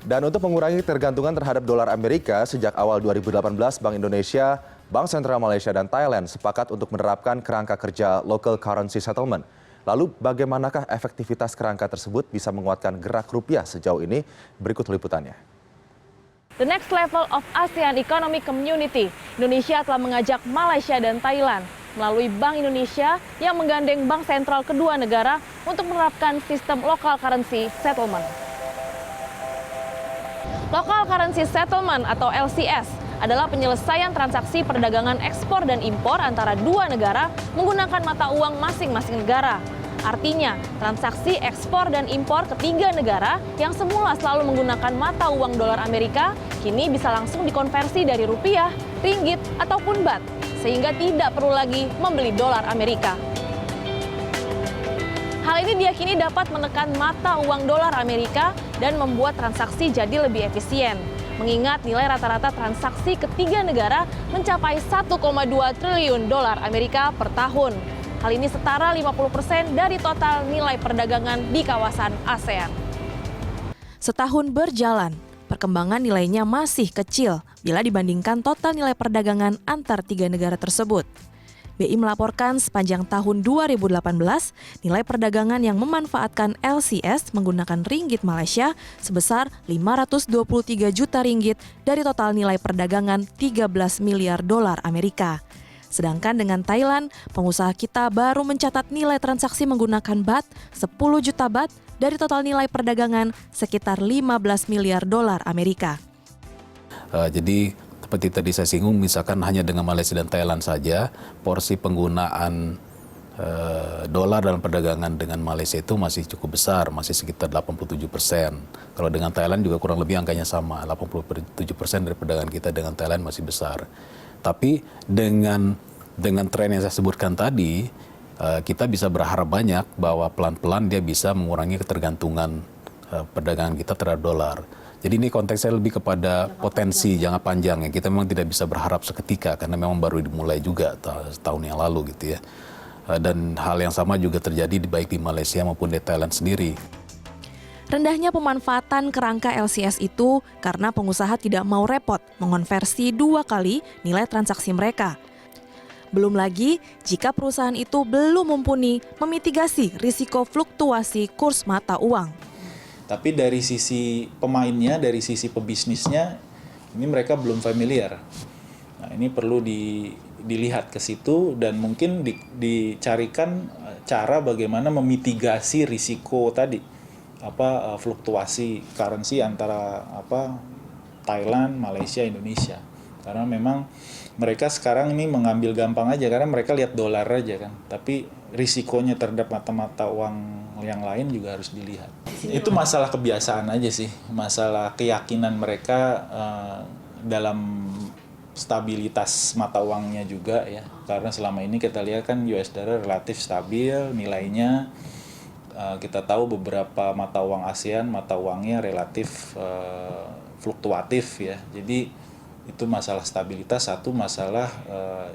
Dan untuk mengurangi ketergantungan terhadap dolar Amerika, sejak awal 2018 Bank Indonesia, Bank Sentral Malaysia dan Thailand sepakat untuk menerapkan kerangka kerja local currency settlement. Lalu bagaimanakah efektivitas kerangka tersebut bisa menguatkan gerak rupiah sejauh ini? Berikut liputannya. The next level of ASEAN Economic Community, Indonesia telah mengajak Malaysia dan Thailand melalui Bank Indonesia yang menggandeng bank sentral kedua negara untuk menerapkan sistem local currency settlement. Local Currency Settlement atau LCS adalah penyelesaian transaksi perdagangan ekspor dan impor antara dua negara menggunakan mata uang masing-masing negara. Artinya, transaksi ekspor dan impor ketiga negara yang semula selalu menggunakan mata uang dolar Amerika kini bisa langsung dikonversi dari rupiah, ringgit, ataupun baht, sehingga tidak perlu lagi membeli dolar Amerika. Hal ini diyakini dapat menekan mata uang dolar Amerika dan membuat transaksi jadi lebih efisien. Mengingat nilai rata-rata transaksi ketiga negara mencapai 1,2 triliun dolar Amerika per tahun. Hal ini setara 50% dari total nilai perdagangan di kawasan ASEAN. Setahun berjalan, perkembangan nilainya masih kecil bila dibandingkan total nilai perdagangan antar tiga negara tersebut. BI melaporkan sepanjang tahun 2018, nilai perdagangan yang memanfaatkan LCS menggunakan ringgit Malaysia sebesar 523 juta ringgit dari total nilai perdagangan 13 miliar dolar Amerika. Sedangkan dengan Thailand, pengusaha kita baru mencatat nilai transaksi menggunakan baht 10 juta baht dari total nilai perdagangan sekitar 15 miliar dolar Amerika. Jadi seperti tadi saya singgung, misalkan hanya dengan Malaysia dan Thailand saja, porsi penggunaan dolar dalam perdagangan dengan Malaysia itu masih cukup besar, masih sekitar 87%. Kalau dengan Thailand juga kurang lebih angkanya sama, 87% dari perdagangan kita dengan Thailand masih besar. Tapi dengan tren yang saya sebutkan tadi, kita bisa berharap banyak bahwa pelan-pelan dia bisa mengurangi ketergantungan perdagangan kita terhadap dolar. Jadi ini konteksnya lebih kepada potensi jangka panjang yang kita memang tidak bisa berharap seketika karena memang baru dimulai juga tahun yang lalu gitu ya. Dan hal yang sama juga terjadi baik di Malaysia maupun di Thailand sendiri. Rendahnya pemanfaatan kerangka LCS itu karena pengusaha tidak mau repot mengonversi 2 kali nilai transaksi mereka. Belum lagi jika perusahaan itu belum mumpuni memitigasi risiko fluktuasi kurs mata uang. Tapi dari sisi pemainnya, dari sisi pebisnisnya, ini mereka belum familiar. Nah, ini perlu dilihat ke situ dan mungkin dicarikan cara bagaimana memitigasi risiko tadi, fluktuasi currency antara Thailand, Malaysia, Indonesia. Karena memang mereka sekarang ini mengambil gampang aja karena mereka lihat dolar aja kan. Tapi risikonya terhadap mata-mata uang yang lain juga harus dilihat. Itu masalah kebiasaan aja sih, masalah keyakinan mereka dalam stabilitas mata uangnya juga ya. Karena selama ini kita lihat kan US dollar relatif stabil nilainya. Kita tahu beberapa mata uang ASEAN, mata uangnya relatif fluktuatif ya. Jadi itu masalah stabilitas, satu masalah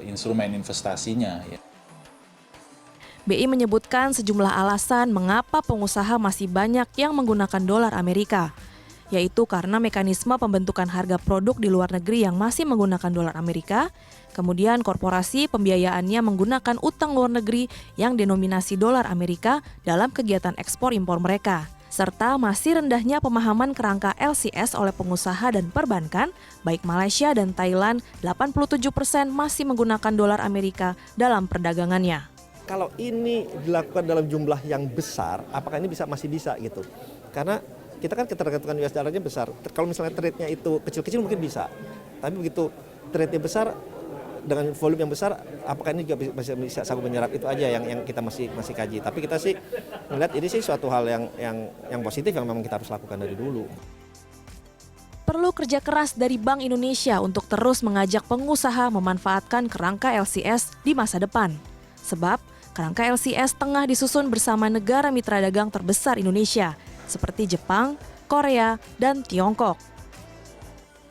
instrumen investasinya ya. BI menyebutkan sejumlah alasan mengapa pengusaha masih banyak yang menggunakan dolar Amerika, yaitu karena mekanisme pembentukan harga produk di luar negeri yang masih menggunakan dolar Amerika, kemudian korporasi pembiayaannya menggunakan utang luar negeri yang denominasi dolar Amerika dalam kegiatan ekspor impor mereka, serta masih rendahnya pemahaman kerangka LCS oleh pengusaha dan perbankan, baik Malaysia dan Thailand, 87% masih menggunakan dolar Amerika dalam perdagangannya. Kalau ini dilakukan dalam jumlah yang besar, apakah ini masih bisa gitu? Karena kita kan ketergantungan US dollar-nya besar. Kalau misalnya trade-nya itu kecil-kecil mungkin bisa. Tapi begitu trade-nya besar dengan volume yang besar, apakah ini juga bisa sanggup menyerap? Itu aja yang kita masih kaji. Tapi kita sih melihat ini sih suatu hal yang positif yang memang kita harus lakukan dari dulu. Perlu kerja keras dari Bank Indonesia untuk terus mengajak pengusaha memanfaatkan kerangka LCS di masa depan. Sebab kerangka LCS tengah disusun bersama negara mitra dagang terbesar Indonesia, seperti Jepang, Korea, dan Tiongkok.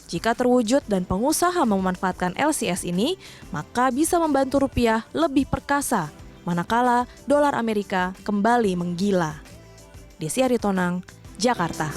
Jika terwujud dan pengusaha memanfaatkan LCS ini, maka bisa membantu rupiah lebih perkasa, manakala dolar Amerika kembali menggila. Desi Aritonang, Jakarta.